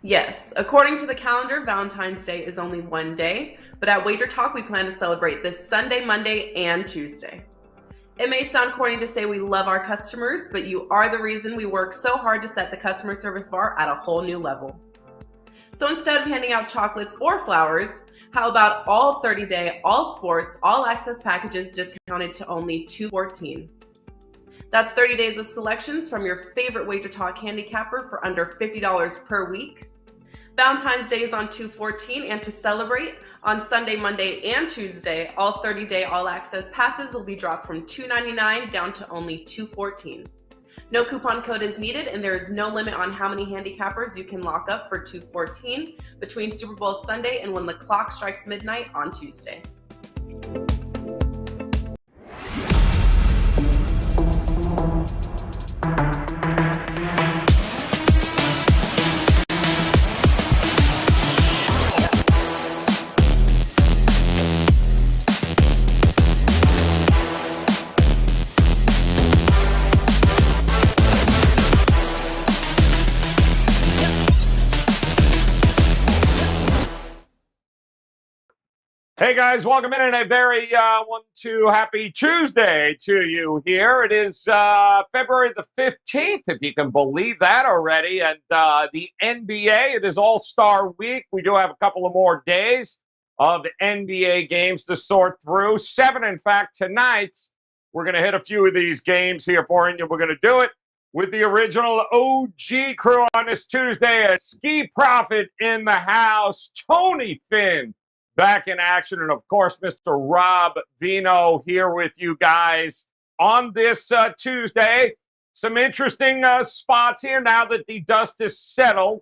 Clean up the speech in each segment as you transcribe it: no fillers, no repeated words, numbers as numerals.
Yes, according to the calendar, Valentine's Day is only one day, but at WagerTalk, we plan to celebrate this Sunday, Monday, and Tuesday. It may sound corny to say we love our customers, but you are the reason we work so hard to set the customer service bar at a whole new level. So instead of handing out chocolates or flowers, how about all 30-day, all sports, all access packages discounted to only $214? That's 30 days of selections from your favorite WagerTalk handicapper for under $50 per week. Valentine's Day is on $214, and to celebrate, on Sunday, Monday, and Tuesday, all 30-day all-access passes will be dropped from $299 down to only $214. No coupon code is needed, and there is no limit on how many handicappers you can lock up for $214 between Super Bowl Sunday and when the clock strikes midnight on Tuesday. Hey guys, welcome in and a very happy Tuesday to you here. It is February the 15th, if you can believe that already. And the NBA, it is All-Star Week. We do have a couple of more days of NBA games to sort through. 7, in fact, tonight. We're going to hit a few of these games here for you. We're going to do it with the original OG crew on this Tuesday. A ski prophet in the house, Tony Finn, back in action. And, of course, Mr. Rob Vino here with you guys on this Tuesday. Some interesting spots here now that the dust is settled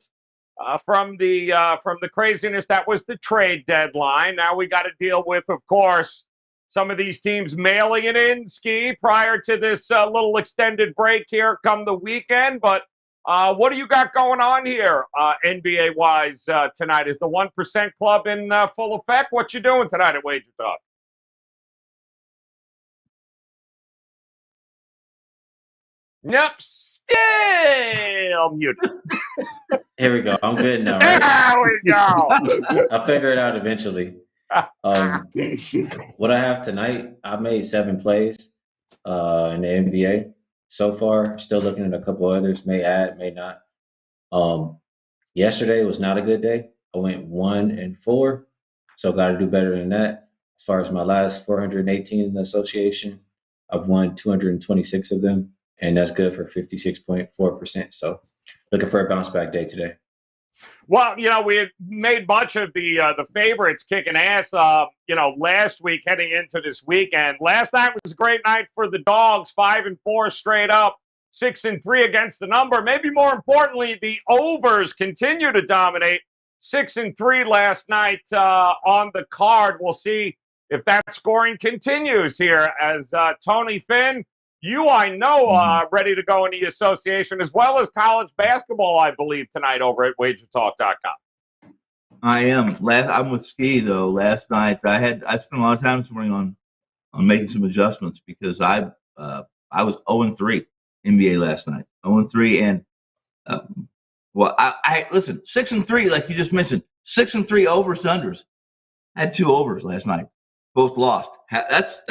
from the craziness that was the trade deadline. Now we got to deal with, of course, some of these teams mailing it in, Ski, prior to this little extended break here come the weekend. But what do you got going on here, NBA-wise, tonight? Is the 1% Club in full effect? What you doing tonight at WagerTalk? Yep, still muted. Here we go. I'm good now, right? There we go. I'll figure it out eventually. What I have tonight, I made 7 plays in the NBA. So far, still looking at a couple others, may add, may not. Yesterday was not a good day. I went 1-4, so got to do better than that. As far as my last 418 in the association, I've won 226 of them, and that's good for 56.4%. So looking for a bounce back day today. Well, we had made much of the favorites kicking ass, last week heading into this weekend. Last night was a great night for the Dogs, 5-4 straight up, 6-3 against the number. Maybe more importantly, the overs continue to dominate, 6-3 last night on the card. We'll see if that scoring continues here as Tony Finn, I know, ready to go in the association, as well as college basketball, I believe, tonight over at WagerTalk.com. I am. I'm with Ski, though. Last night, I spent a lot of time this morning on making some adjustments because I was 0-3 NBA last night. 0-3, and I listen, 6-3, like you just mentioned, 6-3 overs to unders. I had 2 overs last night, both lost. That's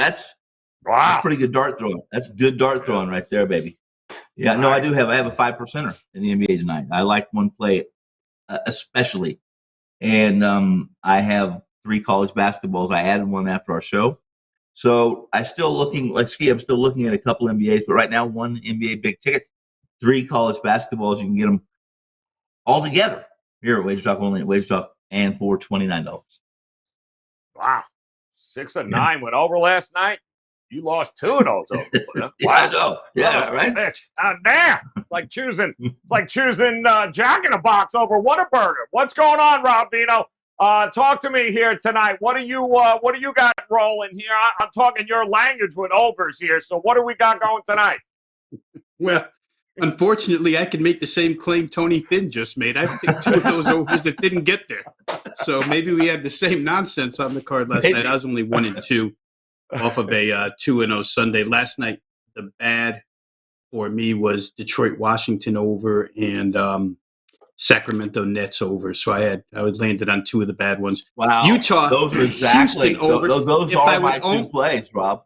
wow. That's pretty good dart throwing. That's good dart throwing right there, baby. Yeah, no, I have a 5%er in the NBA tonight. I like one play especially. And I have 3 college basketballs. I added one after our show. So I'm still looking at a couple NBAs, but right now 1 NBA big ticket, 3 college basketballs. You can get them all together here at WagerTalk, only at WagerTalk, and for $29. Wow. 6-9 went over last night. You lost 2 of those over. Wow. Yeah, I know. Yeah, right. Bitch. Damn. It's like choosing Jack in a Box over Whataburger. What's going on, Rob Vino? Talk to me here tonight. What do you got rolling here? I'm talking your language with overs here. So what do we got going tonight? Well, unfortunately, I can make the same claim Tony Finn just made. I picked 2 of those overs that didn't get there. So maybe we had the same nonsense on the card last night. I was only 1-2 off of a 2-0 Sunday. Last night, the bad for me was Detroit-Washington over and Sacramento Nets over. So I landed on 2 of the bad ones. Wow. Utah, Those are exactly Houston over. Those If are I would my 2 plays, Rob.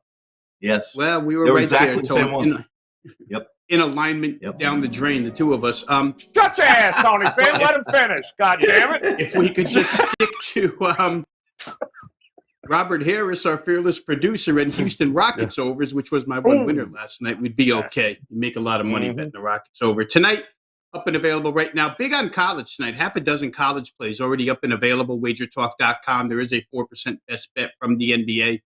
Yes. Well, we were They were right exactly there, the same Tony. ones. Yep. In alignment down the drain, the 2 of us. Shut your ass, Tony Finn. Let him finish. God damn it. If we could just stick to Robert Harris, our fearless producer, and Houston Rockets overs, which was my one winner last night, we'd be okay. You make a lot of money betting the Rockets over. Tonight, up and available right now. Big on college tonight. Half a dozen college plays already up and available. WagerTalk.com. There is a 4% best bet from the NBA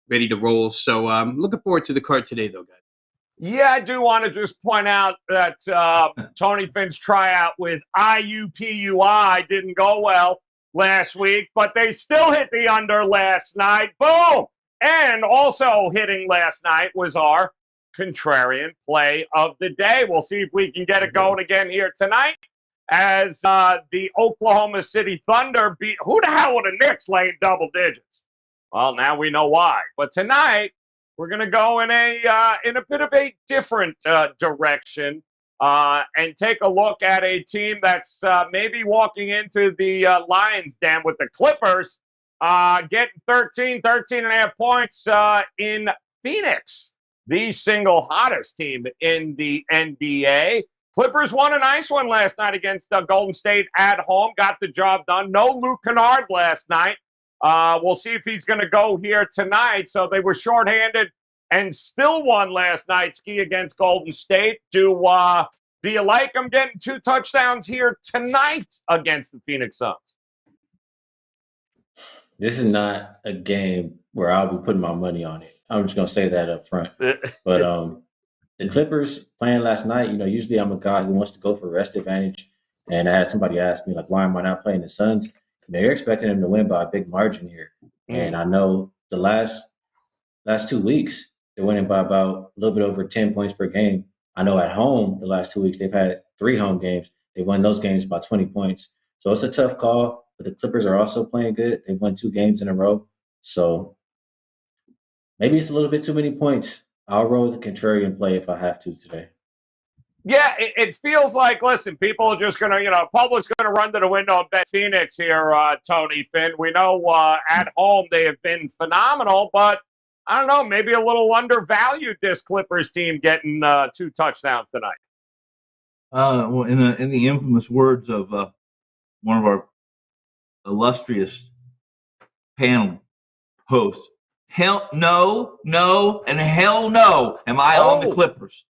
ready to roll. So looking forward to the card today, though, guys. Yeah, I do want to just point out that Tony Finn's tryout with IUPUI didn't go well last week, but they still hit the under last night. Boom! And also hitting last night was our contrarian play of the day. We'll see if we can get it going again here tonight as the Oklahoma City Thunder beat. Who the hell were the Knicks laying double digits? Well, now we know why. But tonight, we're going to go in a bit of a different direction and take a look at a team that's maybe walking into the Lions Den with the Clippers, getting 13 and a half points in Phoenix, the single hottest team in the NBA. Clippers won a nice one last night against Golden State at home, got the job done. No Luke Kennard last night. We'll see if he's going to go here tonight. So they were shorthanded and still won last night, Ski, against Golden State. Do you like them getting 2 touchdowns here tonight against the Phoenix Suns? This is not a game where I'll be putting my money on it. I'm just going to say that up front. But the Clippers playing last night, usually I'm a guy who wants to go for rest advantage. And I had somebody ask me, why am I not playing the Suns? You're expecting them to win by a big margin here. And I know the last 2 weeks, they're winning by about a little bit over 10 points per game. I know at home, the last 2 weeks, they've had 3 home games. They won those games by 20 points. So it's a tough call, but the Clippers are also playing good. They've won 2 games in a row. So maybe it's a little bit too many points. I'll roll the contrarian play if I have to today. Yeah, it feels like, listen, people are just going to, public's going to run to the window and bet Phoenix here, Tony Finn. We know at home they have been phenomenal, but I don't know, maybe a little undervalued this Clippers team getting 2 touchdowns tonight. Well, in the infamous words of one of our illustrious panel hosts, hell no, and hell no, am I on the Clippers.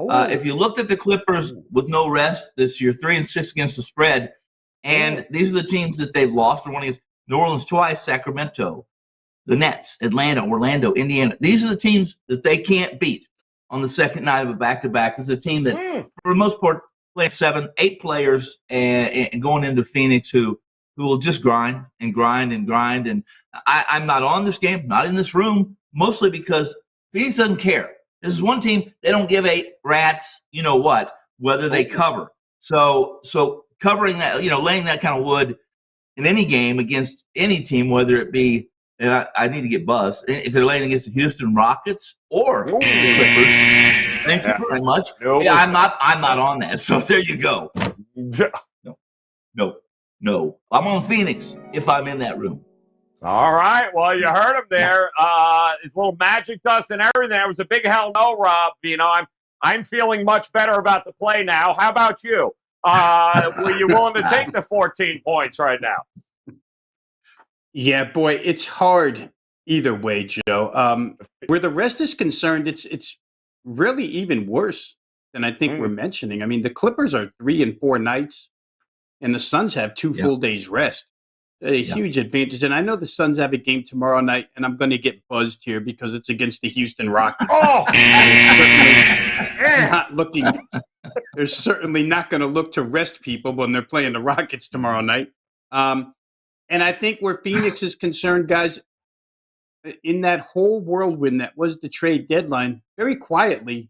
If you looked at the Clippers with no rest this year, 3-6 against the spread, and these are the teams that they've lost. They're winning New Orleans twice, Sacramento, the Nets, Atlanta, Orlando, Indiana. These are the teams that they can't beat on the second night of a back-to-back. This is a team that, for the most part, plays 7-8 players and going into Phoenix who will just grind. And I'm not on this game, not in this room, mostly because Phoenix doesn't care. This is one team, they don't give a rat's, whether they cover. So covering that, laying that kind of wood in any game against any team, whether it be, and I need to get buzzed, if they're laying against the Houston Rockets or the Clippers. Thank you very much. Yeah, I'm not on that. So there you go. No. I'm on Phoenix if I'm in that room. All right. Well, you heard him there. His little magic dust and everything. It was a big hell no, Rob. I'm feeling much better about the play now. How about you? Were you willing to take the 14 points right now? Yeah, boy, it's hard either way, Joe. Where the rest is concerned, it's really even worse than I think we're mentioning. I mean, the Clippers are 3 and 4 nights, and the Suns have 2 full days rest. A huge advantage. And I know the Suns have a game tomorrow night, and I'm going to get buzzed here because it's against the Houston Rockets. They're certainly not going to look to rest people when they're playing the Rockets tomorrow night. And I think where Phoenix is concerned, guys, in that whole whirlwind that was the trade deadline, very quietly,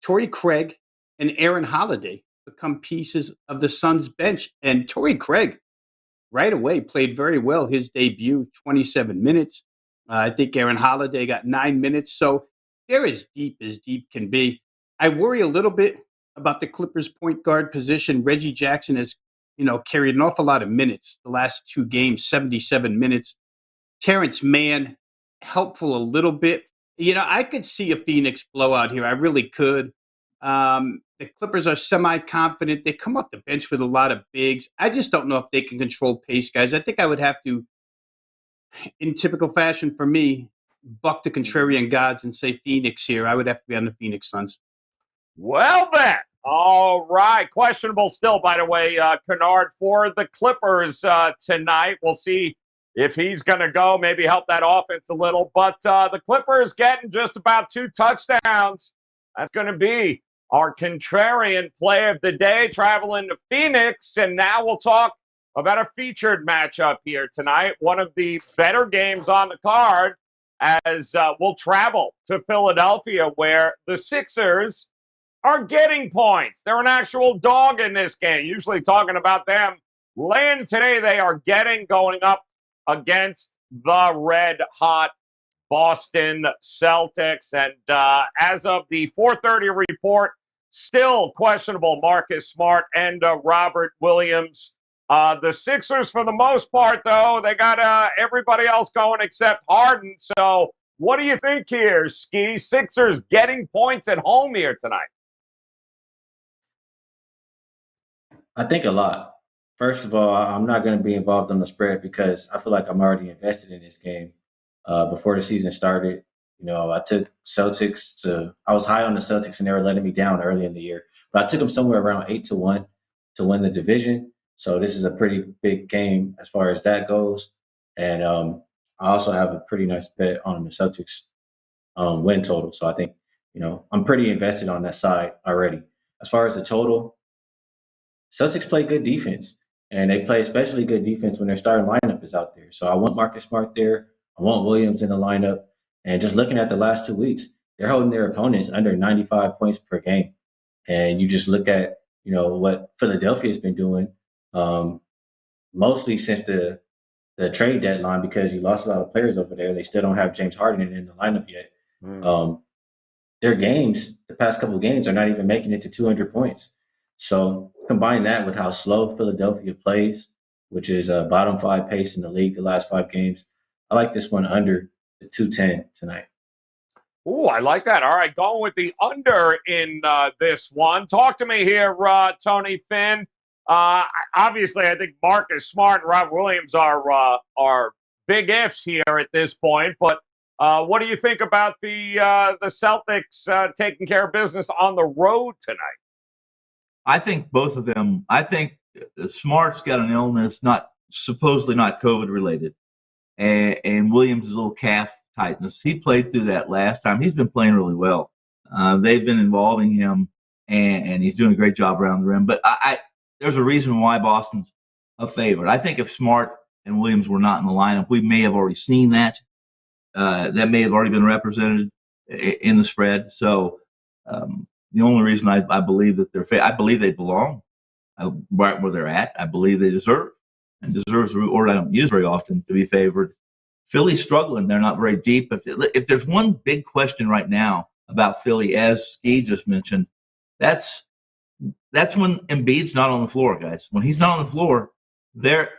Torrey Craig and Aaron Holiday become pieces of the Suns bench. And Torrey Craig, right away, played very well. His debut, 27 minutes. I think Aaron Holiday got 9 minutes. So they're as deep can be. I worry a little bit about the Clippers point guard position. Reggie Jackson has, carried an awful lot of minutes the last 2 games, 77 minutes. Terrence Mann, helpful a little bit. I could see a Phoenix blowout here. I really could. The Clippers are semi-confident. They come off the bench with a lot of bigs. I just don't know if they can control pace, guys. I think I would have to, in typical fashion for me, buck the contrarian gods and say Phoenix here. I would have to be on the Phoenix Suns. Well, then. All right. Questionable still, by the way, Kennard for the Clippers tonight. We'll see if he's going to go, maybe help that offense a little. But the Clippers getting just about 2 touchdowns. That's going to be our contrarian play of the day, traveling to Phoenix. And now we'll talk about a featured matchup here tonight. One of the better games on the card, as we'll travel to Philadelphia, where the Sixers are getting points. They're an actual dog in this game. Usually talking about them laying. Today they are going up against the red-hot Boston Celtics. And as of the 4:30 report, still questionable Marcus Smart and Robert Williams. The Sixers, for the most part, though, they got everybody else going except Harden. So what do you think here, Ski? Sixers getting points at home here tonight. I think a lot. First of all, I'm not going to be involved on the spread because I feel like I'm already invested in this game. Before the season started, I took Celtics I was high on the Celtics and they were letting me down early in the year, but I took them somewhere around 8-1 to win the division. So this is a pretty big game as far as that goes. And I also have a pretty nice bet on the Celtics win total. So I think, I'm pretty invested on that side already. As far as the total, Celtics play good defense, and they play especially good defense when their starting lineup is out there. So I want Marcus Smart there. I want Williams in the lineup. And just looking at the last 2 weeks, they're holding their opponents under 95 points per game. And you just look at, what Philadelphia has been doing, mostly since the trade deadline, because you lost a lot of players over there. They still don't have James Harden in the lineup yet. Their games, the past couple of games, are not even making it to 200 points. So combine that with how slow Philadelphia plays, which is a bottom 5 pace in the league the last 5 games. I like this one under the 210 tonight. Ooh, I like that. All right, going with the under in this one. Talk to me here, Tony Finn. Obviously, I think Marcus Smart and Rob Williams are big ifs here at this point. But what do you think about the Celtics taking care of business on the road tonight? I think both of them. I think Smart's got an illness, supposedly not COVID related, and Williams' little calf tightness. He played through that last time. He's been playing really well. They've been involving him, and he's doing a great job around the rim. But there's a reason why Boston's a favorite. I think if Smart and Williams were not in the lineup, we may have already seen that. That may have already been represented in the spread. So the only reason I believe that I believe they belong right where they're at. I believe they deserve, and deserves a word I don't use very often, to be favored. Philly's struggling. They're not very deep. If there's one big question right now about Philly, as Ski just mentioned, that's when Embiid's not on the floor, guys. When he's not on the floor, they're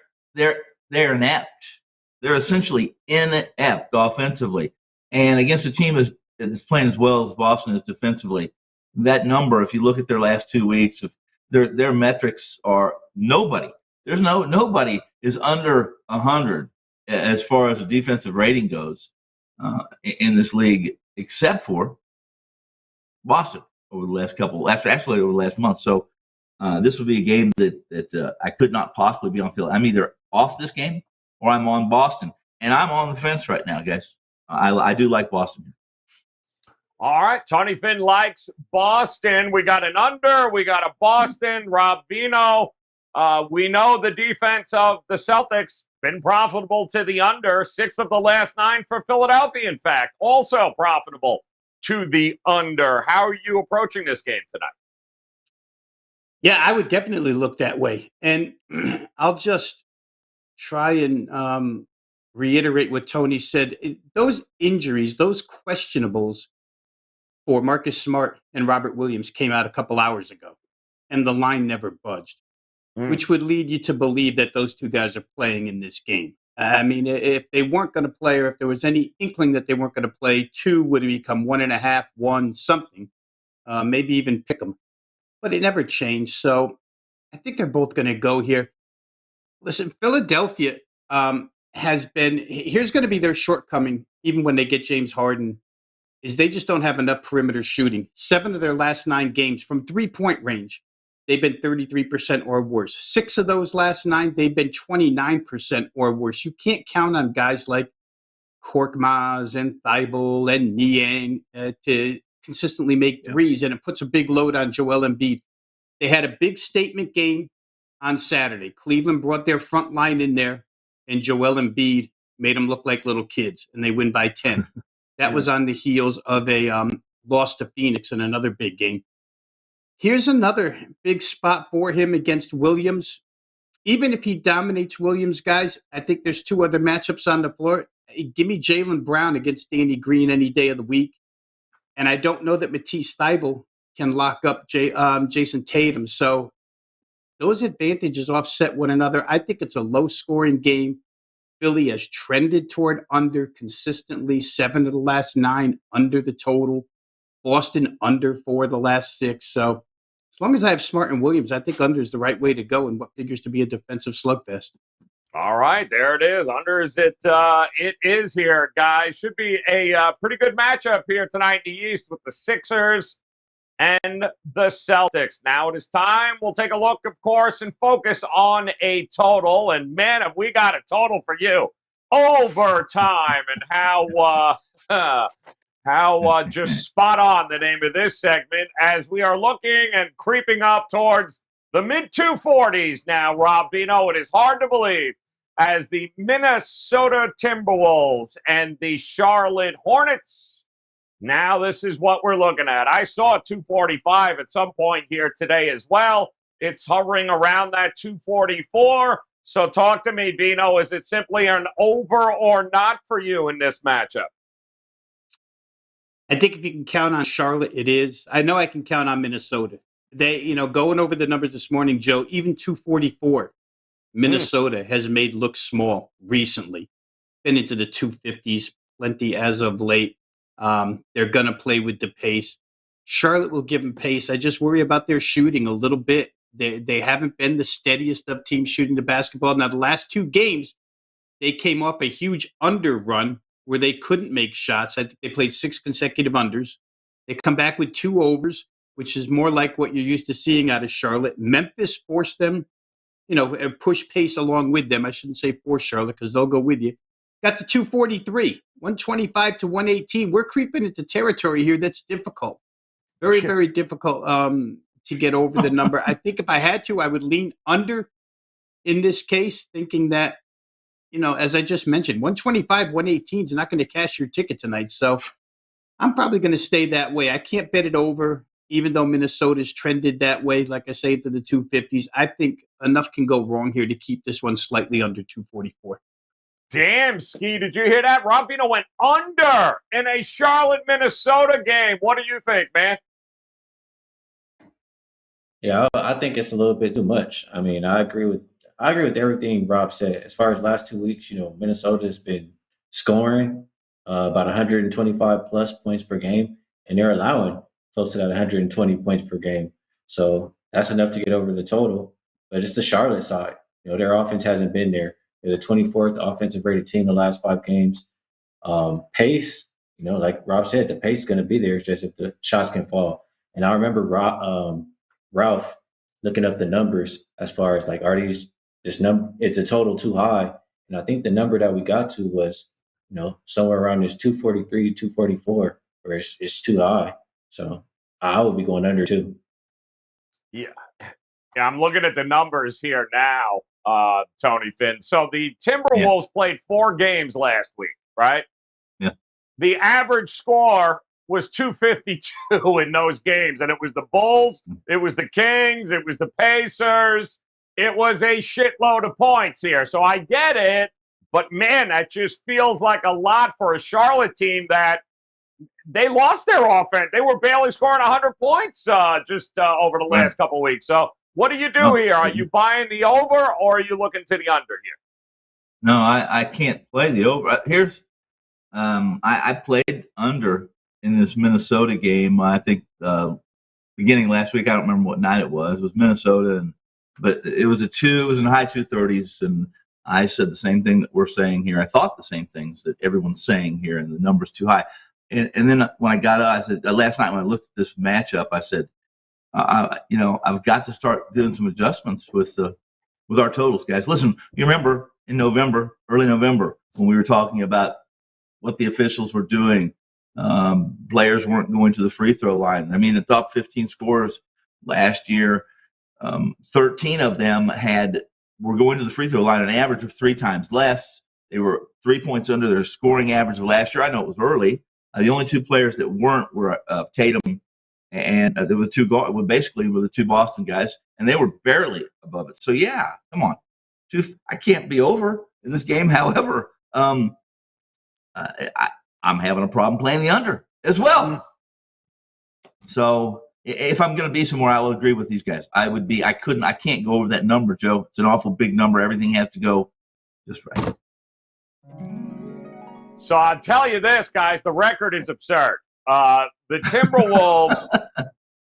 inept. They're essentially inept offensively. And against a team that's playing as well as Boston is defensively, that number, if you look at their last 2 weeks, if their metrics are nobody. Nobody is under 100 as far as the defensive rating goes in this league, except for Boston over the last actually over the last month. So this would be a game that I could not possibly be on field. I'm either off this game or I'm on Boston, and I'm on the fence right now, guys. I do like Boston. All right, Tony Finn likes Boston. We got an under. We got a Boston. Rob Vino. We know the defense of the Celtics been profitable to the under. 6 of the last 9 for Philadelphia, in fact, also profitable to the under. How are you approaching this game tonight? Yeah, I would definitely look that way. And I'll just try and reiterate what Tony said. Those injuries, those questionables, for Marcus Smart and Robert Williams came out a couple hours ago, and the line never budged, which would lead you to believe that those two guys are playing in this game. I mean, if they weren't going to play, or if there was any inkling that they weren't going to play, 2 would become 1.5, 1 something, maybe even pick them. But it never changed. So I think they're both going to go here. Listen, Philadelphia has been, here's going to be their shortcoming, even when they get James Harden, is they just don't have enough perimeter shooting. 7 of their last 9 games from 3-point range, they've been 33% or worse. 6 of those last 9, they've been 29% or worse. You can't count on guys like Korkmaz and Thibault and Niang to consistently make threes, and it puts a big load on Joel Embiid. They had a big statement game on Saturday. Cleveland brought their front line in there, and Joel Embiid made them look like little kids, and they win by 10. That was on the heels of a loss to Phoenix in another big game. Here's another big spot for him against Williams. Even if he dominates Williams, guys, I think there's 2 other matchups on the floor. Give me Jaylen Brown against Danny Green any day of the week. And I don't know that Matisse Thybulle can lock up Jason Tatum. So those advantages offset one another. I think it's a low-scoring game. Philly has trended toward under consistently. 7 of the last 9 under the total. Boston under 4 of the last 6. So as long as I have Smart and Williams, I think under is the right way to go in what figures to be a defensive slugfest. All right, there it is. Under is it is here, guys. Should be a pretty good matchup here tonight in the East with the Sixers and the Celtics. Now it is time. We'll take a look, of course, and focus on a total. And, man, have we got a total for you. Overtime, and how just spot on the name of this segment as we are looking and creeping up towards the mid-240s now, Rob Vino. It is hard to believe as the Minnesota Timberwolves and the Charlotte Hornets. Now this is what we're looking at. I saw 245 at some point here today as well. It's hovering around that 244. So talk to me, Vino. Is it simply an over or not for you in this matchup? I think if you can count on Charlotte, it is. I know I can count on Minnesota. They, going over the numbers this morning, Joe, even 244, Minnesota has made look small recently. Been into the 250s, plenty as of late. They're going to play with the pace. Charlotte will give them pace. I just worry about their shooting a little bit. They haven't been the steadiest of teams shooting the basketball. Now, the last 2 games, they came off a huge under run where they couldn't make shots. I think they played 6 consecutive unders. They come back with 2 overs, which is more like what you're used to seeing out of Charlotte. Memphis forced them, push pace along with them. I shouldn't say force Charlotte because they'll go with you. Got to 243, 125 to 118. We're creeping into territory here that's difficult. Very, very difficult to get over the number. I think if I had to, I would lean under in this case, thinking that, as I just mentioned, 125, 118 is not going to cash your ticket tonight. So I'm probably going to stay that way. I can't bet it over, even though Minnesota's trended that way, like I say, to the 250s. I think enough can go wrong here to keep this one slightly under 244. Damn, Ski, did you hear that? Rob Vino went under in a Charlotte-Minnesota game. What do you think, man? Yeah, I think it's a little bit too much. I mean, I agree with everything Rob said. As far as last 2 weeks, Minnesota's been scoring about 125 plus points per game, and they're allowing close to that 120 points per game. So that's enough to get over the total. But it's the Charlotte side. Their offense hasn't been there. They're the 24th offensive rated team in the last 5 games. Pace, like Rob said, the pace is going to be there. It's just if the shots can fall. And I remember Ralph looking up the numbers as far as are these this number? It's a total too high, and I think the number that we got to was somewhere around this 243, 244, where it's too high. So I would be going under too. Yeah, I'm looking at the numbers here now, Tony Finn. So the Timberwolves played 4 games last week, right? Yeah. The average score was 252 in those games, and it was the Bulls, it was the Kings, it was the Pacers. It was a shitload of points here. So I get it, but man, that just feels like a lot for a Charlotte team that they lost their offense. They were barely scoring 100 points just over the last couple of weeks. So what do you do here? Are you buying the over or are you looking to the under here? No, I can't play the over. Here's I played under in this Minnesota game. I think beginning last week. I don't remember what night it was. It was Minnesota, but it was It was in the high 230s, and I said the same thing that we're saying here. I thought the same things that everyone's saying here, and the number's too high. And then when I got up, I said last night when I looked at this matchup, I said, I've got to start doing some adjustments with our totals, guys. Listen, you remember in November, early November, when we were talking about what the officials were doing, players weren't going to the free throw line. I mean, the top 15 scorers last year, 13 of them were going to the free throw line an average of 3 times less. They were 3 points under their scoring average of last year. I know it was early. The only 2 players that weren't were Tatum and there were the 2 Boston guys, and they were barely above it. So yeah, come on, I can't be over in this game. However, I'm having a problem playing the under as well. So if I'm going to be somewhere, I will agree with these guys. I can't go over that number, Joe. It's an awful big number. Everything has to go just right. So I'll tell you this, guys, the record is absurd. The Timberwolves,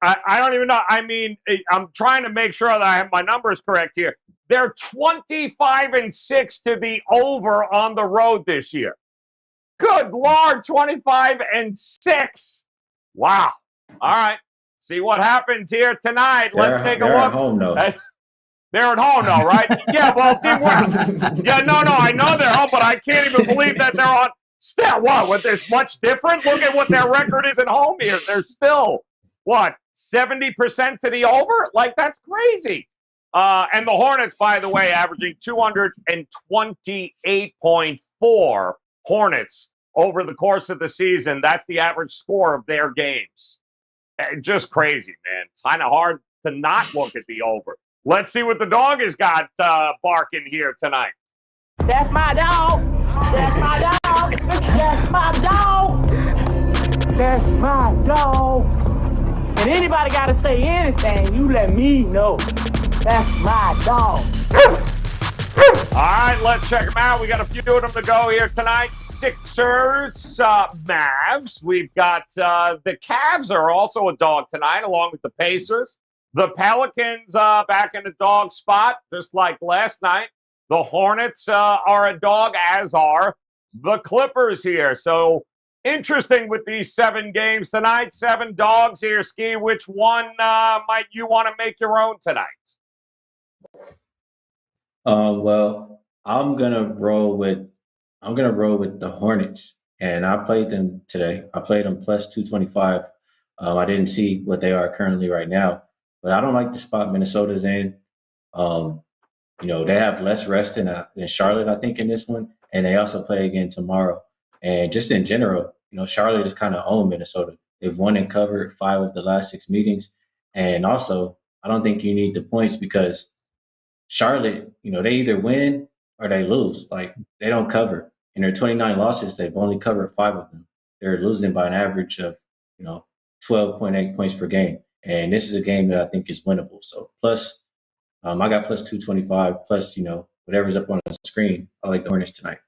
I don't even know. I mean, I'm trying to make sure that I have my numbers correct here. They're 25-6 to the over on the road this year. Good Lord, 25-6. Wow. All right. See what happens here tonight. Let's take a look. They're at home, though. They're at home, though, right? Yeah, well, yeah, no, I know they're home, but I can't even believe that they're on. Still, what this much different? Look at what their record is at home here. They're still, 70% to the over? Like, that's crazy. And the Hornets, by the way, averaging 228.4 Hornets over the course of the season. That's the average score of their games. Just crazy, man. It's kind of hard to not look at the over. Let's see what the dog has got barking here tonight. That's my dog. That's my dog. That's my dog. That's my dog. And anybody got to say anything, you let me know. That's my dog. All right, let's check them out. We got a few of them to go here tonight. Sixers, Mavs. We've got the Cavs are also a dog tonight, along with the Pacers. The Pelicans back in the dog spot, just like last night. The Hornets are a dog, as are the Clippers here. So interesting with these 7 games tonight. 7 dogs here. Ski, which one might you want to make your own tonight? Well, I'm gonna roll with the Hornets, and I played them today. I played them plus 225. I didn't see what they are currently right now, but I don't like the spot Minnesota's in. They have less rest than Charlotte, I think, in this one, and they also play again tomorrow. And just in general, Charlotte is kind of owned Minnesota. They've won and covered 5 of the last 6 meetings, and also I don't think you need the points because Charlotte, they either win or they lose. Like, they don't cover. In their 29 losses, they've only covered 5 of them. They're losing by an average of, 12.8 points per game. And this is a game that I think is winnable. So plus, I got plus 225, plus, whatever's up on the screen. I like the Hornets tonight.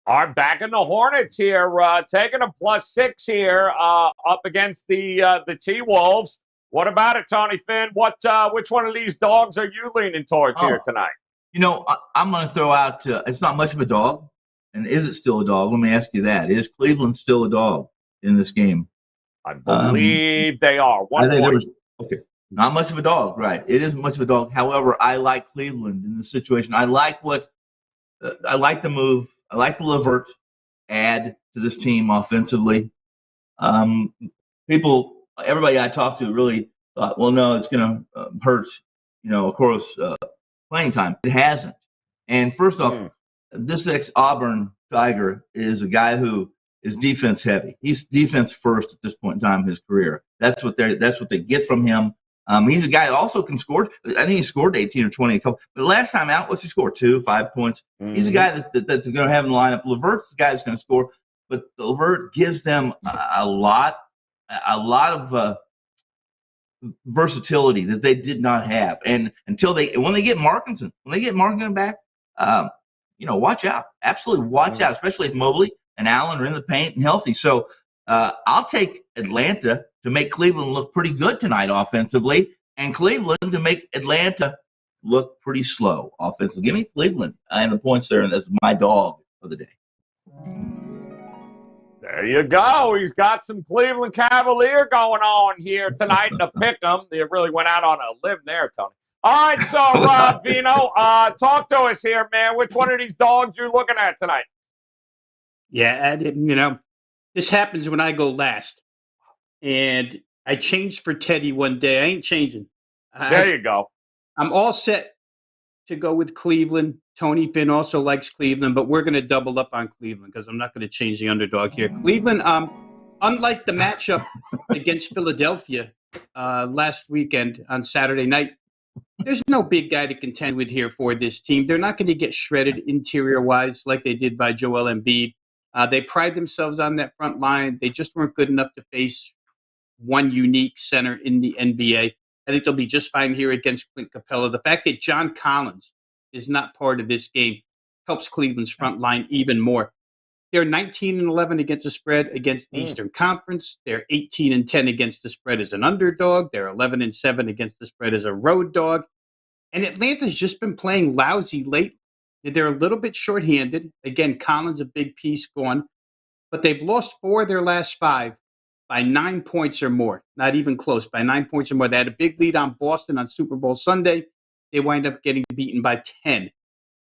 All right, back in the Hornets here, taking a plus 6 here up against the T-Wolves. What about it, Tony Finn? Which one of these dogs are you leaning towards here tonight? I'm going to throw out it's not much of a dog. And is it still a dog? Let me ask you that. Is Cleveland still a dog in this game? I believe they are. Okay. Not much of a dog, right. It isn't much of a dog. However, I like Cleveland in this situation. I like the move. I like the LeVert add to this team offensively. Everybody I talked to really thought, well, no, it's going to hurt, of course, playing time. It hasn't. And first off, this ex-Auburn Tiger is a guy who is defense heavy. He's defense first at this point in time in his career. That's what they get from him. He's a guy that also can score. I think he scored 18 or 20 a couple. But last time out, what's he scored? 5 points. He's a guy that's going to have in the lineup. LeVert's the guy that's going to score. but Levert gives them a lot of versatility that they did not have. And when they get Markinson back, watch out. Absolutely watch out, especially if Mobley and Allen are in the paint and healthy. So I'll take Atlanta to make Cleveland look pretty good tonight offensively, and Cleveland to make Atlanta look pretty slow offensively. Give me Cleveland and the points there, and that's my dog for the day. There you go. He's got some Cleveland Cavalier going on here tonight in a pick'em. They really went out on a limb there, Tony. All right, so Vino, talk to us here, man. Which one of these dogs you looking at tonight? Yeah, this happens when I go last. And I changed for Teddy one day. I ain't changing. There you go. I'm all set to go with Cleveland. Tony Finn also likes Cleveland, but we're going to double up on Cleveland because I'm not going to change the underdog here. Cleveland, unlike the matchup against Philadelphia last weekend on Saturday night, there's no big guy to contend with here for this team. They're not going to get shredded interior-wise like they did by Joel Embiid. They pride themselves on that front line. They just weren't good enough to face one unique center in the NBA. I think they'll be just fine here against Clint Capella. The fact that John Collins is not part of this game helps Cleveland's front line even more. They're 19-11 against the spread against the Eastern Conference. They're 18-10 against the spread as an underdog. They're 11-7 against the spread as a road dog. And Atlanta's just been playing lousy late. They're a little bit shorthanded. Again, Collins a big piece gone. But they've lost 4 of their last 5 by 9 points or more. Not even close, by 9 points or more. They had a big lead on Boston on Super Bowl Sunday. They wind up getting beaten by 10.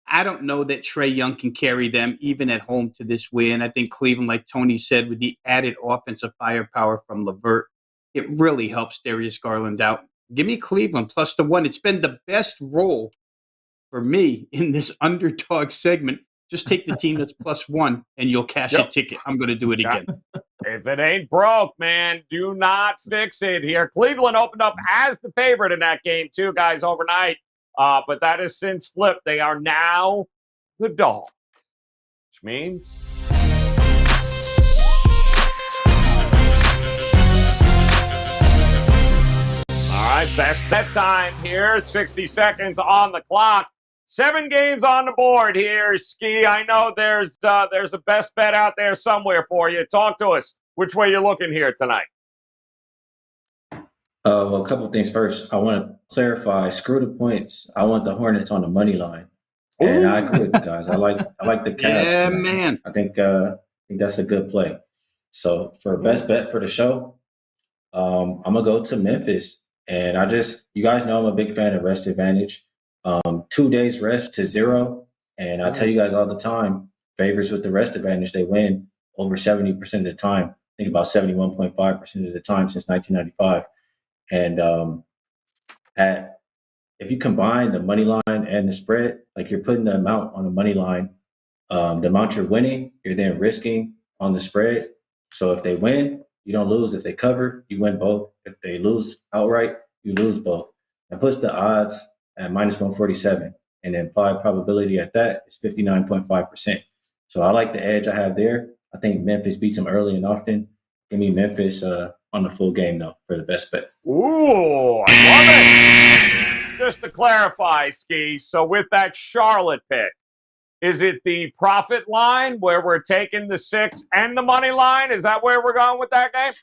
I don't know that Trae Young can carry them even at home to this win. I think Cleveland, like Tony said, with the added offensive firepower from Levert, it really helps Darius Garland out. Give me Cleveland plus the 1. It's been the best roll for me in this underdog segment. Just take the team that's plus 1 and you'll cash a ticket. I'm going to do it again. If it ain't broke, man, do not fix it here. Cleveland opened up as the favorite in that game too, guys, overnight. But that has since flipped. They are now the dog, which means all right, best bet time here. 60 seconds on the clock. 7 games on the board here, Ski. I know there's a best bet out there somewhere for you. Talk to us. Which way you looking here tonight? Well, a couple of things. First, I want to clarify. Screw the points. I want the Hornets on the money line, and I agree with you guys. I like the Cavs. Yeah, tonight. man. I think that's a good play. So for best bet for the show, I'm gonna go to Memphis, and you guys know I'm a big fan of rest advantage. 2 days rest to 0. And I tell you guys all the time, favorites with the rest advantage, they win over 70% of the time. I think about 71.5% of the time since 1995. And if you combine the money line and the spread, like you're putting the amount on the money line, the amount you're winning, you're then risking on the spread. So if they win, you don't lose. If they cover, you win both. If they lose outright, you lose both. That puts the odds at minus 147, and the implied probability at that is 59.5%. So I like the edge I have there. I think Memphis beats them early and often. Give me Memphis on the full game, though, for the best bet. Ooh, I love it. Just to clarify, Ski, so with that Charlotte pick, is it the profit line where we're taking the 6 and the money line? Is that where we're going with that game?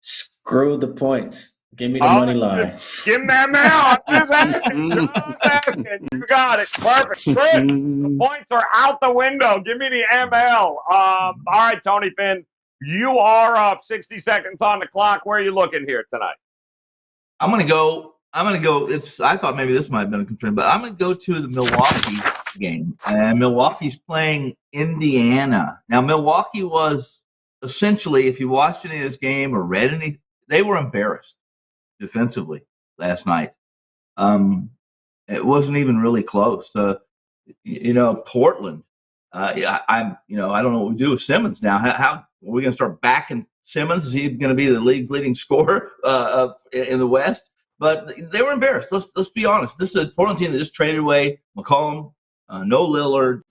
Screw the points. Give me the money line. Give me that now. I'm just asking. You got it. Perfect. Good. The points are out the window. Give me the ML. All right, Tony Finn, you are up. 60 seconds on the clock. Where are you looking here tonight? I'm gonna go. I thought maybe this might have been a concern, but I'm gonna go to the Milwaukee game. And Milwaukee's playing Indiana. Now, Milwaukee was essentially, if you watched any of this game or read any, they were embarrassed defensively last night. It wasn't even really close. Portland. I don't know what we do with Simmons now. How are we going to start backing Simmons? Is he going to be the league's leading scorer in the West? But they were embarrassed. Let's be honest. This is a Portland team that just traded away McCollum, no Lillard.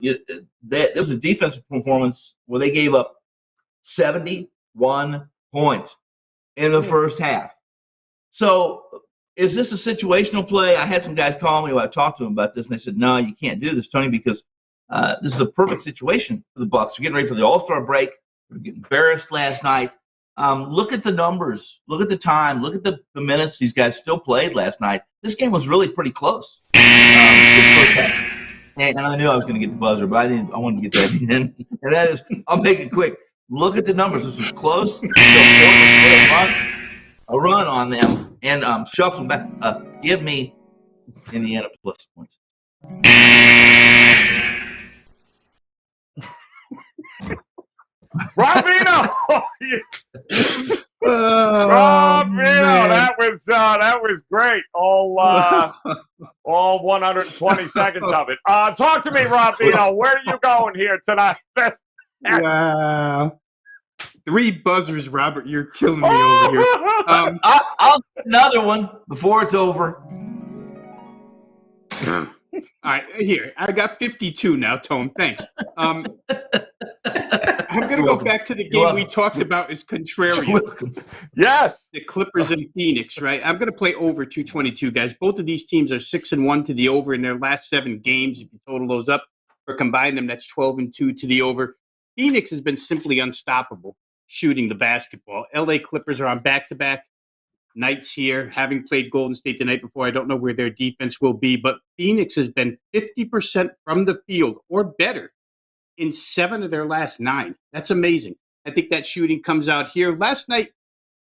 There was a defensive performance where they gave up 71 points in the first half. So is this a situational play? I had some guys call me when I talked to them about this, and they said, no, you can't do this, Tony, because this is a perfect situation for the Bucks. We're getting ready for the All-Star break. We're getting embarrassed last night. Look at the numbers. Look at the time. Look at the minutes these guys still played last night. This game was really pretty close. And I knew I was going to get the buzzer, but I wanted to get that in. And that is, I'll make it quick. Look at the numbers. This was close. A run on them and shuffle them back. Give me Indiana plus points. Robino! Robino, that was great. All 120 seconds of it. Talk to me, Robino. Where are you going here tonight? Wow. 3 buzzers, Robert. You're killing me over here. I'll get another one before it's over. All right, here. I got 52 now, Tone. Thanks. I'm going to go back to the game we talked about is contrarian. Yes. The Clippers and Phoenix, right? I'm going to play over 222, guys. Both of these teams are 6-1 to the over in their last 7 games. If you total those up or combine them, that's 12-2 to the over. Phoenix has been simply unstoppable shooting the basketball. LA Clippers are on back-to-back nights here, having played Golden State the night before. I don't know where their defense will be, but Phoenix has been 50% from the field or better in 7 of their last 9. That's amazing. I think that shooting comes out here. Last night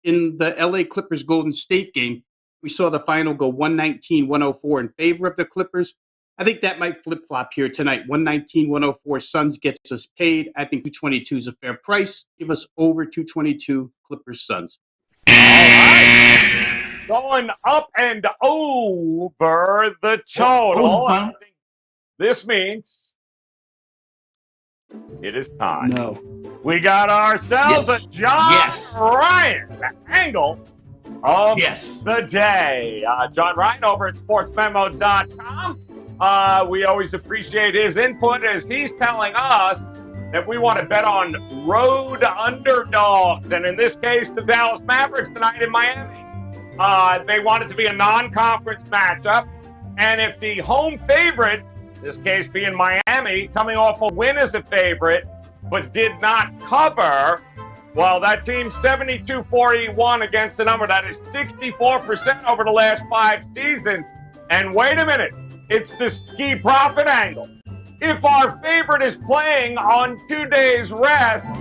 in the LA Clippers Golden State game, we saw the final go 119-104 in favor of the Clippers. I think that might flip-flop here tonight. 119-104, Suns gets us paid. I think 222 is a fair price. Give us over 222 Clippers Suns. All right. Going up and over the total. I think this means it is time. No. We got ourselves a John Ryan angle of the day. John Ryan over at sportsmemo.com. We always appreciate his input as he's telling us that we want to bet on road underdogs. And in this case, the Dallas Mavericks tonight in Miami. They want it to be a non-conference matchup. And if the home favorite, this case being Miami, coming off a win as a favorite, but did not cover, well, that team's 72-41 against the number. That is 64% over the last 5 seasons. And wait a minute. It's the ski profit angle. If our favorite is playing on 2 days rest,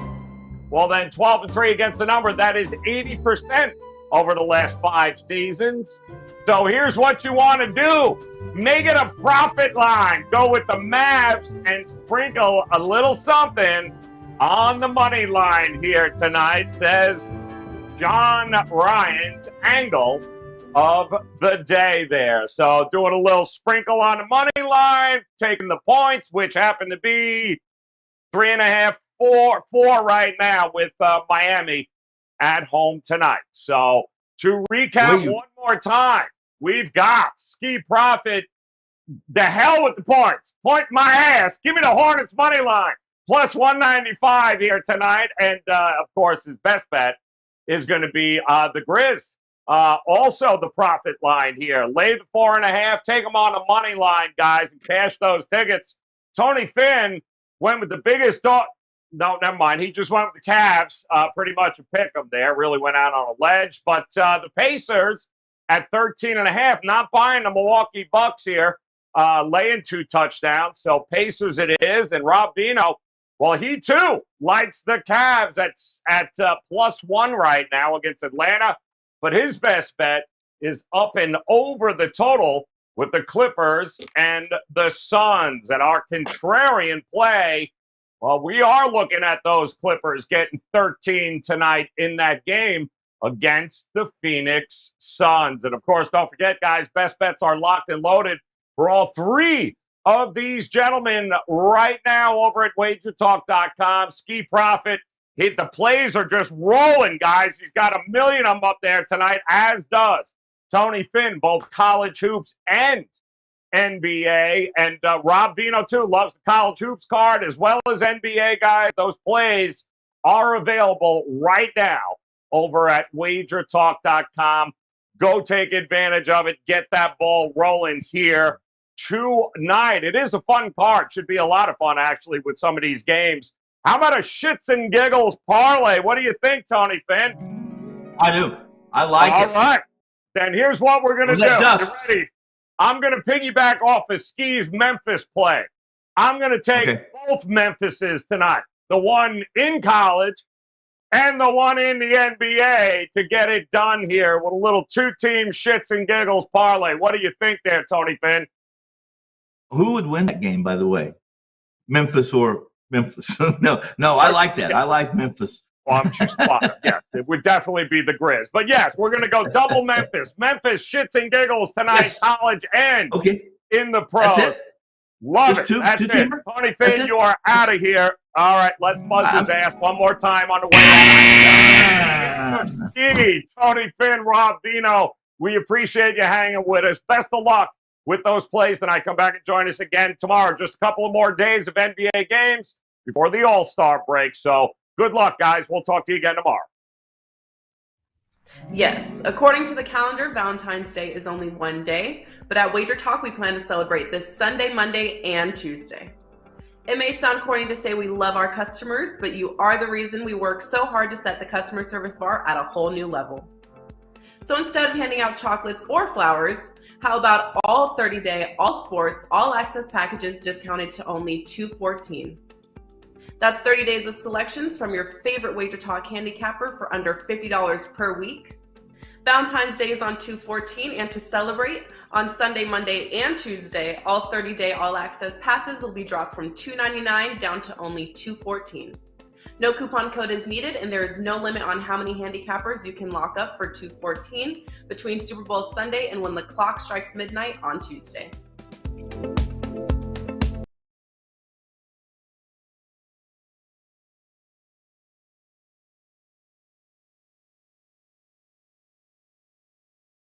well then 12-3 against the number, that is 80% over the last 5 seasons. So here's what you want to do. Make it a profit line. Go with the Mavs and sprinkle a little something on the money line here tonight, says John Ryan's angle of the day there. So doing a little sprinkle on the money line, taking the points, which happen to be 3.5, 4 right now with Miami at home tonight. So to recap one more time, we've got ski profit. The hell with the points. Point my ass. Give me the Hornets money line. Plus 195 here tonight. And, of course, his best bet is going to be the Grizz. Also the profit line here. Lay the 4.5. Take them on the money line, guys, and cash those tickets. Tony Finn went with the biggest dog. No, never mind. He just went with the Cavs. Pretty much a pick 'em there. Really went out on a ledge. But the Pacers at 13.5. Not buying the Milwaukee Bucks here. Laying 2 touchdowns. So Pacers it is. And Rob Vino, well, he too likes the Cavs at +1 right now against Atlanta. But his best bet is up and over the total with the Clippers and the Suns. And our contrarian play, well, we are looking at those Clippers getting 13 tonight in that game against the Phoenix Suns. And, of course, don't forget, guys, best bets are locked and loaded for all 3 of these gentlemen right now over at WagerTalk.com. Ski Profit. The plays are just rolling, guys. He's got 1 million of them up there tonight, as does Tony Finn, both college hoops and NBA. And Rob Vino, too, loves the college hoops card as well as NBA, guys. Those plays are available right now over at WagerTalk.com. Go take advantage of it. Get that ball rolling here tonight. It is a fun card. Should be a lot of fun, actually, with some of these games. How about a shits and giggles parlay? What do you think, Tony Finn? I do. I like it. All right. Then here's what we're going to do. You ready? I'm going to piggyback off of Ski's Memphis play. I'm going to take both Memphises tonight, the one in college and the one in the NBA, to get it done here with a little two-team shits and giggles parlay. What do you think there, Tony Finn? Who would win that game, by the way? Memphis or Memphis? No, I like that. I like Memphis. Well, I'm just spotted. Yes, it would definitely be the Grizz. But yes, we're going to go double Memphis. Memphis shits and giggles tonight, college and in the pros. That's it. Love Just it. That's it. Timber? Tony Finn, you are out of here. All right, let's buzz his ass one more time on the way out. Tony Finn, Rob Vino, we appreciate you hanging with us. Best of luck with those plays tonight. Come back and join us again tomorrow. Just a couple of more days of NBA games before the All-Star break. So good luck, guys. We'll talk to you again tomorrow. Yes, according to the calendar, Valentine's Day is only one day, but at WagerTalk, we plan to celebrate this Sunday, Monday, and Tuesday. It may sound corny to say we love our customers, but you are the reason we work so hard to set the customer service bar at a whole new level. So instead of handing out chocolates or flowers, how about all 30-day, all sports, all access packages discounted to only $214? That's 30 days of selections from your favorite WagerTalk handicapper for under $50 per week. Valentine's Day is on $214, and to celebrate, on Sunday, Monday, and Tuesday, all 30-day all-access passes will be dropped from $299 down to only $214. No coupon code is needed, and there is no limit on how many handicappers you can lock up for $214 between Super Bowl Sunday and when the clock strikes midnight on Tuesday.